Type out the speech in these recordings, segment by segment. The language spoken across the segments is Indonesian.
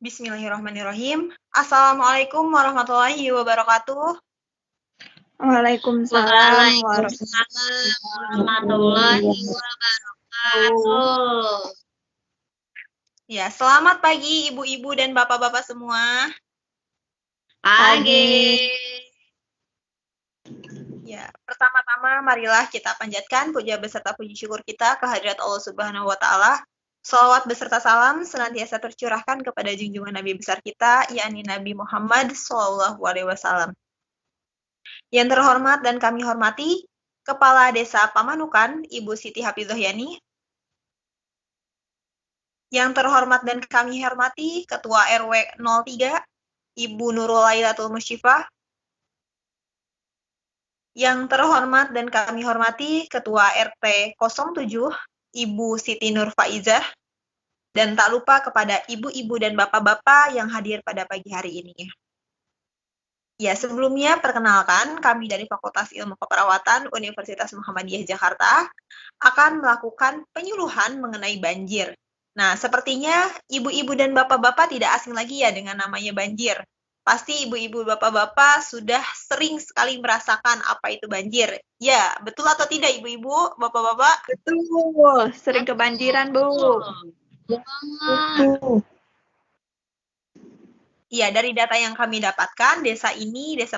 Bismillahirrahmanirrahim. Assalamualaikum warahmatullahi wabarakatuh. Waalaikumsalam Waalaikumsalam warahmatullahi wabarakatuh. Ya, selamat pagi ibu-ibu dan bapak-bapak semua. Pagi. Ya, pertama-tama marilah kita panjatkan puja beserta puji syukur kita kehadirat Allah Subhanahu wa taala. Shalawat beserta salam senantiasa tercurahkan kepada junjungan Nabi besar kita, yakni Nabi Muhammad SAW. Yang terhormat dan kami hormati, Kepala Desa Pamanukan, Ibu Siti Hafidzohyani. Yang terhormat dan kami hormati, Ketua RW 03, Ibu Nurul Lailatul Musyifah. Yang terhormat dan kami hormati, Ketua RT 07, Ibu Siti Nur Faizah. Dan tak lupa kepada ibu-ibu dan bapak-bapak yang hadir pada pagi hari ini. Ya, sebelumnya perkenalkan kami dari Fakultas Ilmu Keperawatan Universitas Muhammadiyah Jakarta akan melakukan penyuluhan mengenai banjir. Nah, sepertinya ibu-ibu dan bapak-bapak tidak asing lagi ya dengan namanya banjir. Pasti ibu-ibu bapak-bapak sudah sering sekali merasakan apa itu banjir. Ya, betul atau tidak ibu-ibu, bapak-bapak? Betul, sering kebanjiran, Bu. Iya, dari data yang kami dapatkan, desa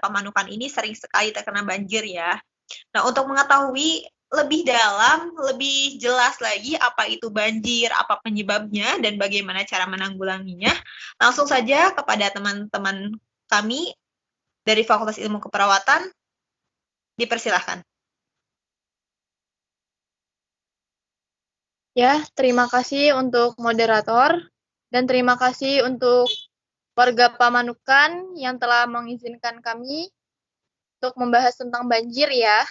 Pamanukan ini sering sekali terkena banjir ya. Nah, untuk mengetahui lebih dalam, lebih jelas lagi apa itu banjir, apa penyebabnya, dan bagaimana cara menanggulanginya, langsung saja kepada teman-teman kami dari Fakultas Ilmu Keperawatan, dipersilahkan. Ya, terima kasih untuk moderator dan terima kasih untuk warga Pamanukan yang telah mengizinkan kami untuk membahas tentang banjir ya.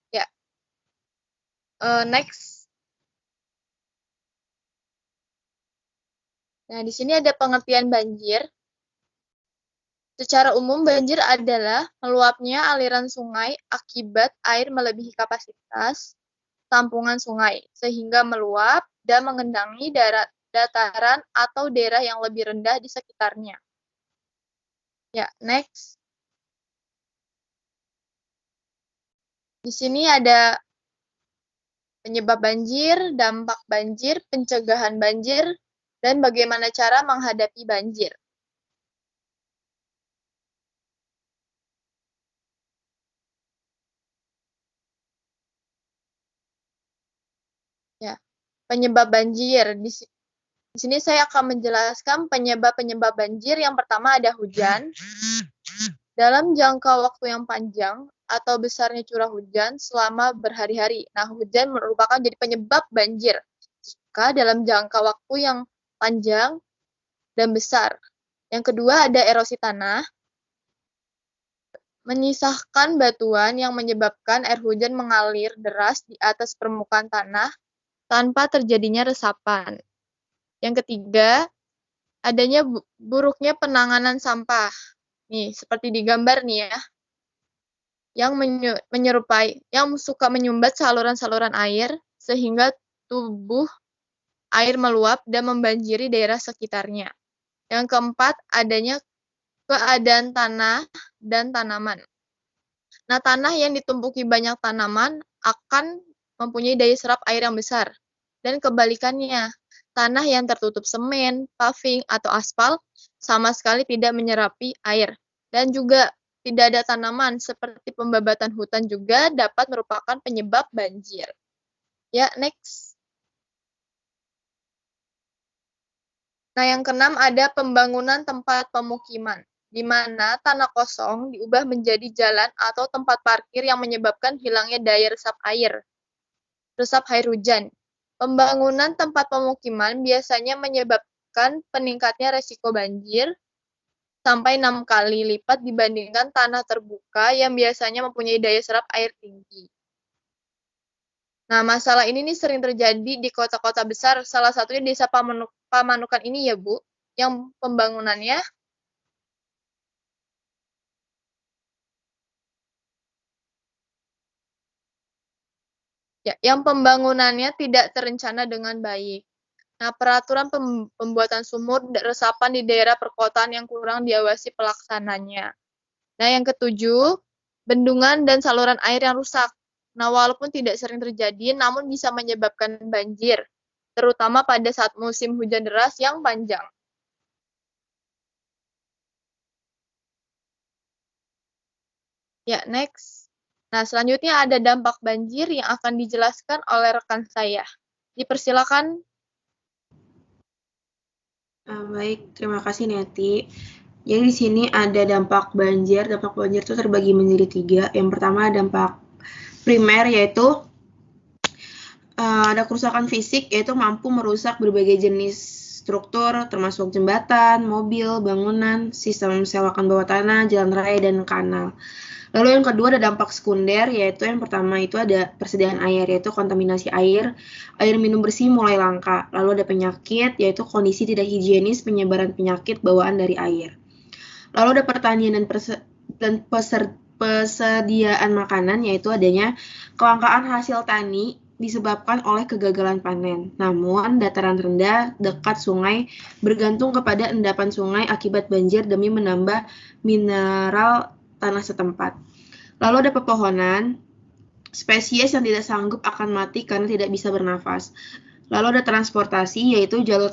Ya. Next. Nah, di sini ada pengertian banjir. Secara umum, banjir adalah meluapnya aliran sungai akibat air melebihi kapasitas tampungan sungai, sehingga meluap dan mengendangi dataran atau daerah yang lebih rendah di sekitarnya. Ya, next. Di sini ada penyebab banjir, dampak banjir, pencegahan banjir, dan bagaimana cara menghadapi banjir. Ya, penyebab banjir. Di sini saya akan menjelaskan penyebab-penyebab banjir. Yang pertama ada hujan. Dalam jangka waktu yang panjang atau besarnya curah hujan selama berhari-hari. Nah, hujan merupakan jadi penyebab banjir jika dalam jangka waktu yang panjang dan besar. Yang kedua ada erosi tanah. Menyisahkan batuan yang menyebabkan air hujan mengalir deras di atas permukaan tanah tanpa terjadinya resapan. Yang ketiga, adanya buruknya penanganan sampah. Nih, seperti di gambar nih ya. Yang menyerupai, yang suka menyumbat saluran-saluran air sehingga tubuh air meluap dan membanjiri daerah sekitarnya. Yang keempat, adanya keadaan tanah dan tanaman. Nah, tanah yang ditumpuki banyak tanaman akan mempunyai daya serap air yang besar. Dan kebalikannya, tanah yang tertutup semen, paving, atau aspal sama sekali tidak menyerapi air. Dan juga tidak ada tanaman seperti pembabatan hutan juga dapat merupakan penyebab banjir. Ya, next. Nah, yang keenam ada pembangunan tempat pemukiman, di mana tanah kosong diubah menjadi jalan atau tempat parkir yang menyebabkan hilangnya daya resap air hujan. Pembangunan tempat pemukiman biasanya menyebabkan peningkatnya resiko banjir sampai 6 kali lipat dibandingkan tanah terbuka yang biasanya mempunyai daya serap air tinggi. Nah, masalah ini nih sering terjadi di kota-kota besar, salah satunya desa Pamanukan ini ya, Bu, yang pembangunannya tidak terencana dengan baik. Nah, peraturan pembuatan sumur resapan di daerah perkotaan yang kurang diawasi pelaksananya. Nah, yang ketujuh, bendungan dan saluran air yang rusak. Nah, walaupun tidak sering terjadi, namun bisa menyebabkan banjir, terutama pada saat musim hujan deras yang panjang. Ya, next. Nah, selanjutnya ada dampak banjir yang akan dijelaskan oleh rekan saya. Dipersilakan. Baik, terima kasih Neti. Jadi di sini ada dampak banjir. Dampak banjir itu terbagi menjadi 3. Yang pertama dampak primer, yaitu ada kerusakan fisik, yaitu mampu merusak berbagai jenis struktur, termasuk jembatan, mobil, bangunan, sistem selokan bawah tanah, jalan raya, dan kanal. Lalu yang kedua ada dampak sekunder, yaitu yang pertama itu ada persediaan air, yaitu kontaminasi air minum bersih mulai langka. Lalu ada penyakit, yaitu kondisi tidak higienis penyebaran penyakit bawaan dari air. Lalu ada pertanian dan persediaan makanan, yaitu adanya kelangkaan hasil tani disebabkan oleh kegagalan panen. Namun, dataran rendah dekat sungai bergantung kepada endapan sungai akibat banjir demi menambah mineral tanah setempat. Lalu ada pepohonan, spesies yang tidak sanggup akan mati karena tidak bisa bernafas. Lalu ada transportasi, yaitu jalur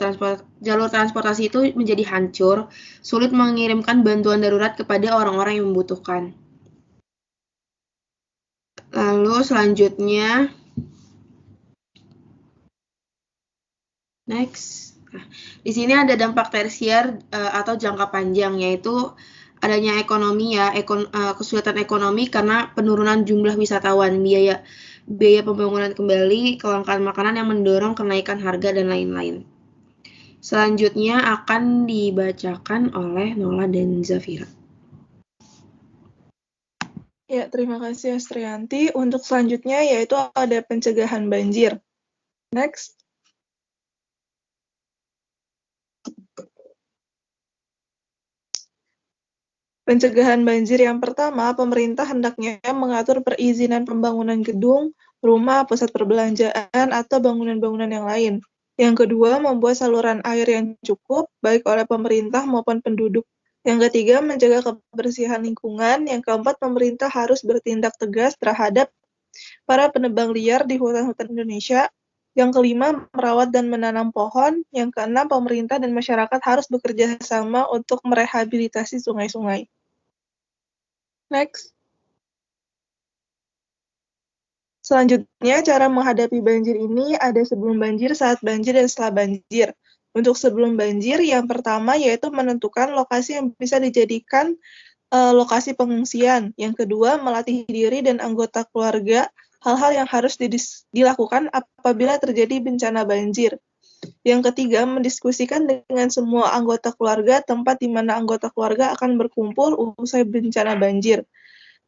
transportasi itu menjadi hancur, sulit mengirimkan bantuan darurat kepada orang-orang yang membutuhkan. Lalu selanjutnya, next. Nah, di sini ada dampak tersier atau jangka panjang, yaitu adanya ekonomi ya, kesulitan ekonomi karena penurunan jumlah wisatawan, biaya pembangunan kembali, kelangkaan makanan yang mendorong kenaikan harga dan lain-lain. Selanjutnya akan dibacakan oleh Nola dan Zafira. Ya, terima kasih Astrianti. Untuk selanjutnya yaitu ada pencegahan banjir. Next. Pencegahan banjir yang pertama, pemerintah hendaknya mengatur perizinan pembangunan gedung, rumah, pusat perbelanjaan, atau bangunan-bangunan yang lain. Yang kedua, membuat saluran air yang cukup, baik oleh pemerintah maupun penduduk. Yang ketiga, menjaga kebersihan lingkungan. Yang keempat, pemerintah harus bertindak tegas terhadap para penebang liar di hutan-hutan Indonesia. Yang kelima, merawat dan menanam pohon. Yang keenam, pemerintah dan masyarakat harus bekerja sama untuk merehabilitasi sungai-sungai. Next. Selanjutnya, cara menghadapi banjir ini ada sebelum banjir, saat banjir, dan setelah banjir. Untuk sebelum banjir, yang pertama yaitu menentukan lokasi yang bisa dijadikan lokasi pengungsian. Yang kedua, melatih diri dan anggota keluarga hal-hal yang harus dilakukan apabila terjadi bencana banjir. Yang ketiga, mendiskusikan dengan semua anggota keluarga tempat di mana anggota keluarga akan berkumpul usai bencana banjir.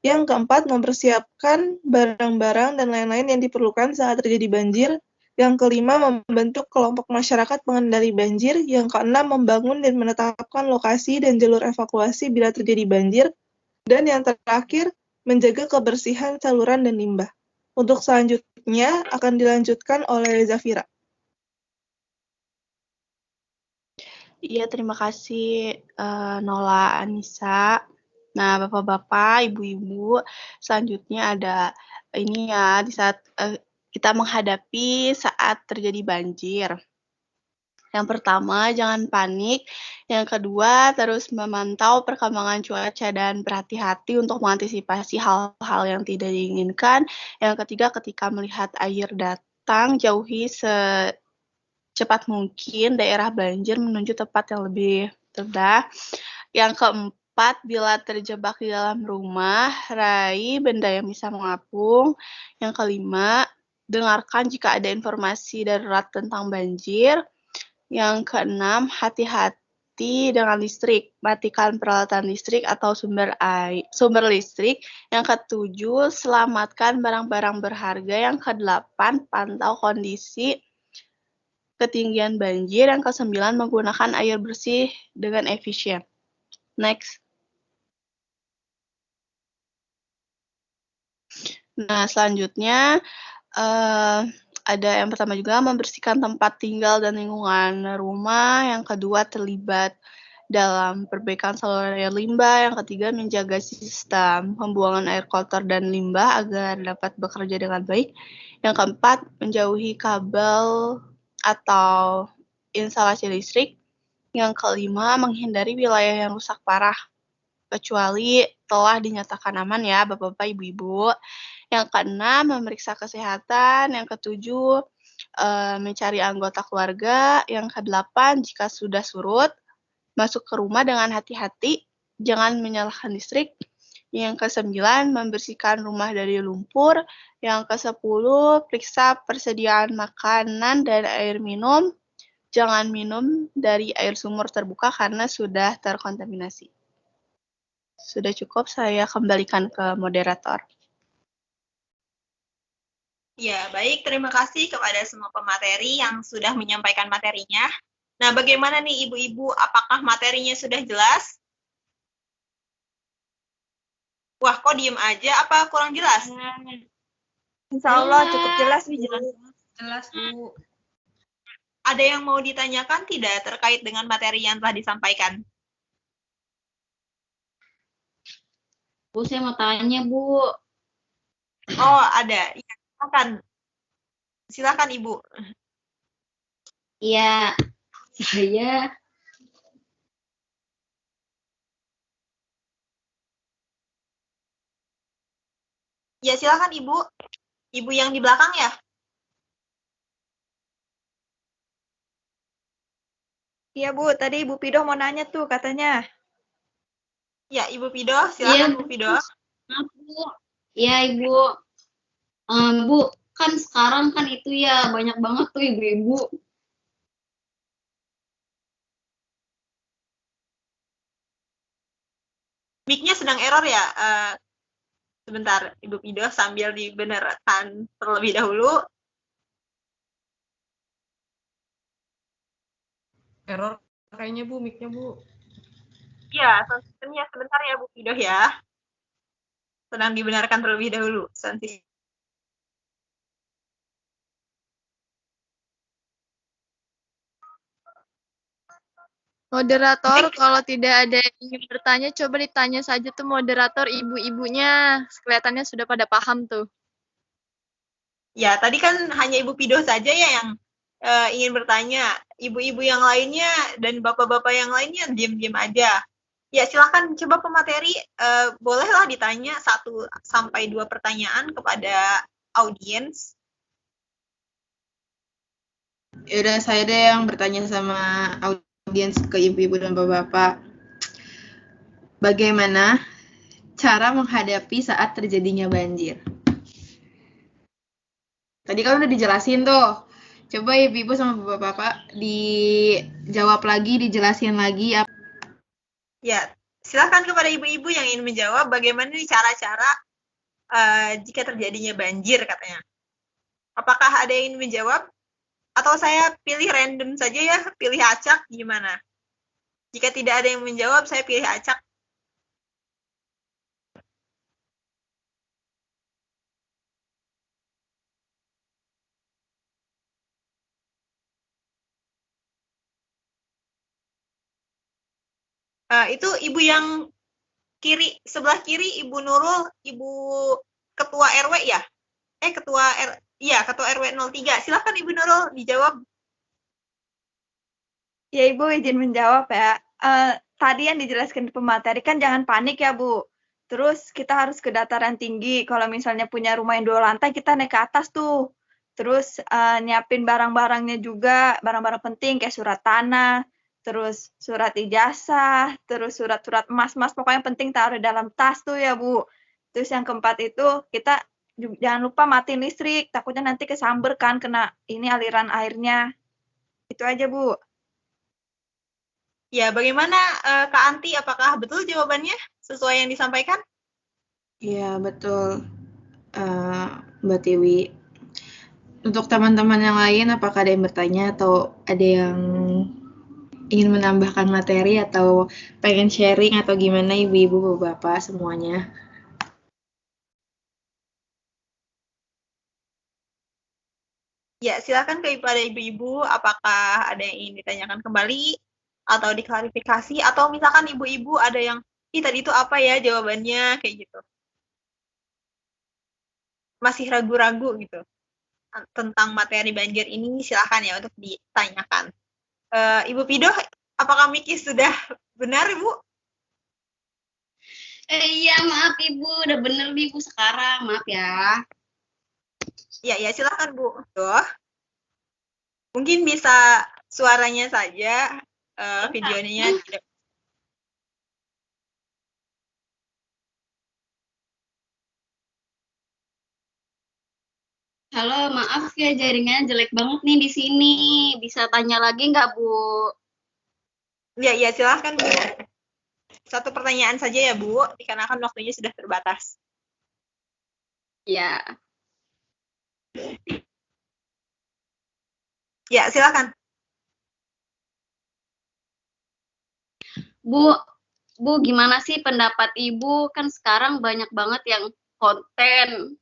Yang keempat, mempersiapkan barang-barang dan lain-lain yang diperlukan saat terjadi banjir. Yang kelima, membentuk kelompok masyarakat pengendali banjir. Yang keenam, membangun dan menetapkan lokasi dan jalur evakuasi bila terjadi banjir. Dan yang terakhir, menjaga kebersihan saluran dan limbah. Untuk selanjutnya akan dilanjutkan oleh Zafira. Iya, terima kasih Nola, Anissa. Nah, Bapak-bapak, Ibu-ibu, selanjutnya ada ini ya, di saat kita menghadapi saat terjadi banjir. Yang pertama, jangan panik. Yang kedua, terus memantau perkembangan cuaca dan berhati-hati untuk mengantisipasi hal-hal yang tidak diinginkan. Yang ketiga, ketika melihat air datang, jauhi secepat mungkin daerah banjir menuju tempat yang lebih rendah. Yang keempat, bila terjebak di dalam rumah, raih benda yang bisa mengapung. Yang kelima, dengarkan jika ada informasi darurat tentang banjir. Yang keenam, hati-hati dengan listrik. Matikan peralatan listrik atau sumber listrik. Yang ketujuh, selamatkan barang-barang berharga. Yang kedelapan, pantau kondisi ketinggian banjir. Yang kesembilan, menggunakan air bersih dengan efisien. Next. Nah, selanjutnya ada yang pertama juga membersihkan tempat tinggal dan lingkungan rumah, yang kedua terlibat dalam perbaikan saluran air limbah, yang ketiga menjaga sistem pembuangan air kotor dan limbah agar dapat bekerja dengan baik, yang keempat menjauhi kabel atau instalasi listrik, yang kelima menghindari wilayah yang rusak parah kecuali telah dinyatakan aman ya Bapak-Bapak, Ibu-Ibu. Yang keenam memeriksa kesehatan, yang ketujuh mencari anggota keluarga, yang kedelapan jika sudah surut masuk ke rumah dengan hati-hati, jangan menyalakan listrik. Yang kesembilan, membersihkan rumah dari lumpur. Yang kesepuluh, periksa persediaan makanan dan air minum. Jangan minum dari air sumur terbuka karena sudah terkontaminasi. Sudah cukup, saya kembalikan ke moderator. Ya, baik. Terima kasih kepada semua pemateri yang sudah menyampaikan materinya. Nah, bagaimana nih Ibu-Ibu? Apakah materinya sudah jelas? Wah, kok diem aja? Apa kurang jelas? Insya Allah cukup jelas, Bu. Jelas, Bu. Ada yang mau ditanyakan tidak terkait dengan materi yang telah disampaikan? Bu, saya mau tanya, Bu. Oh, ada. Ya, silakan. Silakan, Ibu. Iya, saya Ya, silakan, Ibu. Ibu yang di belakang ya? Iya, Bu. Tadi Ibu Pido mau nanya tuh katanya. Ya, Ibu Pido. Silakan, Bu Pido. maaf, Bu. Iya, Ibu. Bu, kan sekarang kan itu ya banyak banget tuh ibu-ibu. Mic-nya sedang error ya? Sebentar, Ibu Pido sambil dibenarkan terlebih dahulu. Error kayaknya Bu, mic-nya Bu. Ya, sistemnya sebentar ya Bu Pido ya. Sedang dibenarkan terlebih dahulu. Moderator, kalau tidak ada yang ingin bertanya, coba ditanya saja tuh moderator ibu-ibunya. Kelihatannya sudah pada paham tuh. Ya, tadi kan hanya Ibu Pido saja ya yang ingin bertanya. Ibu-ibu yang lainnya dan bapak-bapak yang lainnya diam-diam aja. Ya, silakan coba pemateri bolehlah ditanya 1 sampai 2 pertanyaan kepada audiens. Yaudah, saya deh yang bertanya sama audiens ke ibu-ibu dan bapak-bapak. Bagaimana cara menghadapi saat terjadinya banjir? Tadi kan udah dijelasin tuh. Coba ibu-ibu sama bapak-bapak dijawab lagi, dijelasin lagi. Ya, silakan kepada ibu-ibu yang ingin menjawab bagaimana nih cara-cara jika terjadinya banjir katanya. Apakah ada yang ingin menjawab? Atau saya pilih random saja ya, pilih acak gimana? Jika tidak ada yang menjawab, saya pilih acak. Itu ibu yang kiri, sebelah kiri, Ibu Nurul, Ibu Ketua RW ya? Ketua RW 03. Silakan Ibu Nurul dijawab. Ya, Ibu izin menjawab ya. Tadi yang dijelaskan di pemateri kan jangan panik ya, Bu. Terus kita harus ke dataran tinggi. Kalau misalnya punya rumah yang 2 lantai, kita naik ke atas tuh. Terus nyiapin barang-barangnya juga, barang-barang penting kayak surat tanah, terus surat ijazah, terus surat-surat emas-emas, pokoknya yang penting taruh di dalam tas tuh ya, Bu. Terus yang keempat itu kita jangan lupa matiin listrik, takutnya nanti kesamber kan kena ini aliran airnya. Itu aja, Bu. Ya, bagaimana Kak Anti? Apakah betul jawabannya sesuai yang disampaikan? Iya, betul. Mbak Tiwi. Untuk teman-teman yang lain, apakah ada yang bertanya atau ada yang ingin menambahkan materi atau pengen sharing atau gimana ibu-ibu, bapak semuanya? Ya, silakan kepada ibu-ibu, apakah ada yang ingin ditanyakan kembali atau diklarifikasi, atau misalkan ibu-ibu ada yang, ih tadi itu apa ya jawabannya, kayak gitu. Masih ragu-ragu gitu tentang materi banjir ini, silakan ya untuk ditanyakan. Ibu Pido, apakah Miki sudah benar, Ibu? Iya, maaf Ibu, udah bener nih Ibu sekarang, maaf ya. Ya, silakan Bu. Tuh. Mungkin bisa suaranya saja, videonya tidak. Halo, maaf ya jaringannya jelek banget nih di sini. Bisa tanya lagi nggak, Bu? Ya, silakan Bu. Satu pertanyaan saja ya Bu, dikarenakan waktunya sudah terbatas. Ya. Ya, silakan. Bu, gimana sih pendapat Ibu? Kan sekarang banyak banget yang konten.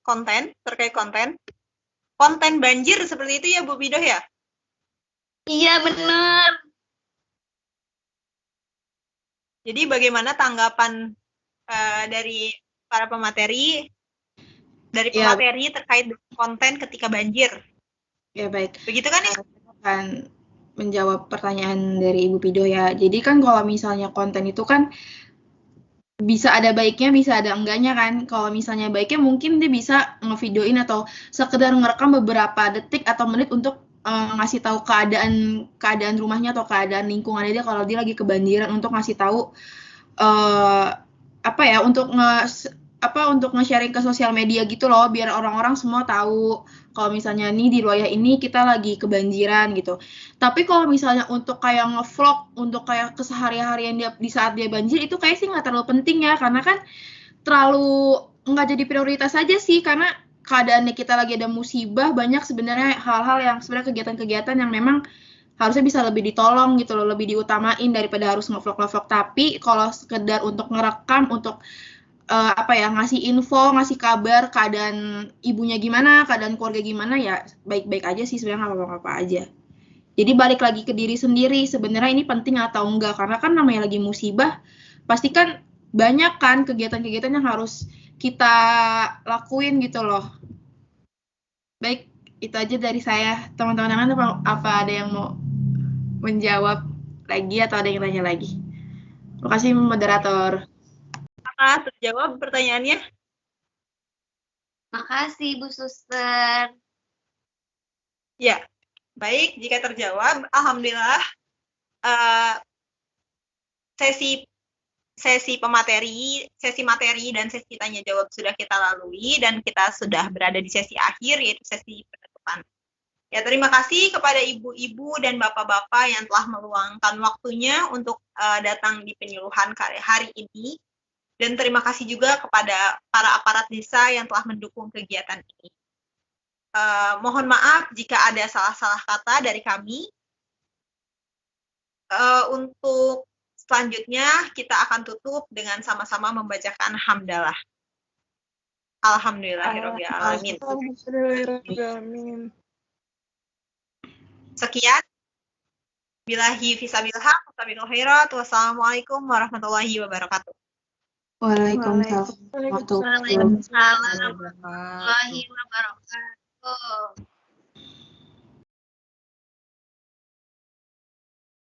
Konten, terkait konten. Konten banjir seperti itu ya Bu Pido ya? Iya, bener. Jadi bagaimana tanggapan dari para pemateri, terkait konten ketika banjir? Ya, baik. Begitu kan ya? Akan menjawab pertanyaan dari Ibu Pido ya. Jadi kan kalau misalnya konten itu kan bisa ada baiknya, bisa ada enggaknya kan. Kalau misalnya baiknya mungkin dia bisa ngevideoin atau sekedar ngerekam beberapa detik atau menit untuk ngasih tahu keadaan rumahnya atau keadaan lingkungannya dia kalau dia lagi kebanjiran, untuk ngasih tahu untuk nge-sharing ke sosial media gitu loh, biar orang-orang semua tahu kalau misalnya nih di wilayah ini kita lagi kebanjiran gitu. Tapi kalau misalnya untuk kayak nge-vlog, untuk kayak kesehari-harian dia di saat dia banjir, itu kayak sih nggak terlalu penting ya, karena kan terlalu nggak jadi prioritas aja sih, karena keadaannya kita lagi ada musibah, banyak sebenarnya hal-hal yang sebenarnya kegiatan-kegiatan yang memang harusnya bisa lebih ditolong gitu loh, lebih diutamain daripada harus nge-vlog. Tapi kalau sekedar untuk ngerekam, untuk ngasih info, ngasih kabar keadaan ibunya gimana, keadaan keluarga gimana, ya baik-baik aja sih sebenarnya, nggak apa-apa aja. Jadi balik lagi ke diri sendiri, sebenarnya ini penting atau enggak, karena kan namanya lagi musibah, pasti kan banyak kan kegiatan-kegiatan yang harus kita lakuin gitu loh. Baik, itu aja dari saya. Teman-teman apa ada yang mau menjawab lagi atau ada yang tanya lagi? Terima kasih moderator. Apakah terjawab pertanyaannya? Makasih Bu Suster. Ya, baik. Jika terjawab, alhamdulillah sesi materi dan sesi tanya jawab sudah kita lalui, dan kita sudah berada di sesi akhir, yaitu sesi penutupan. Ya, terima kasih kepada ibu-ibu dan bapak-bapak yang telah meluangkan waktunya untuk datang di penyuluhan hari ini. Dan terima kasih juga kepada para aparat desa yang telah mendukung kegiatan ini. Mohon maaf jika ada salah-salah kata dari kami. Untuk selanjutnya kita akan tutup dengan sama-sama membacakan hamdalah. Alhamdulillahirrahmanirrahim. Sekian. Billahi fisabilillah, wassalamualaikum warahmatullahi wabarakatuh. Waalaikumsalam warahmatullahi wabarakatuh. Warahmatullahi wabarakatuh.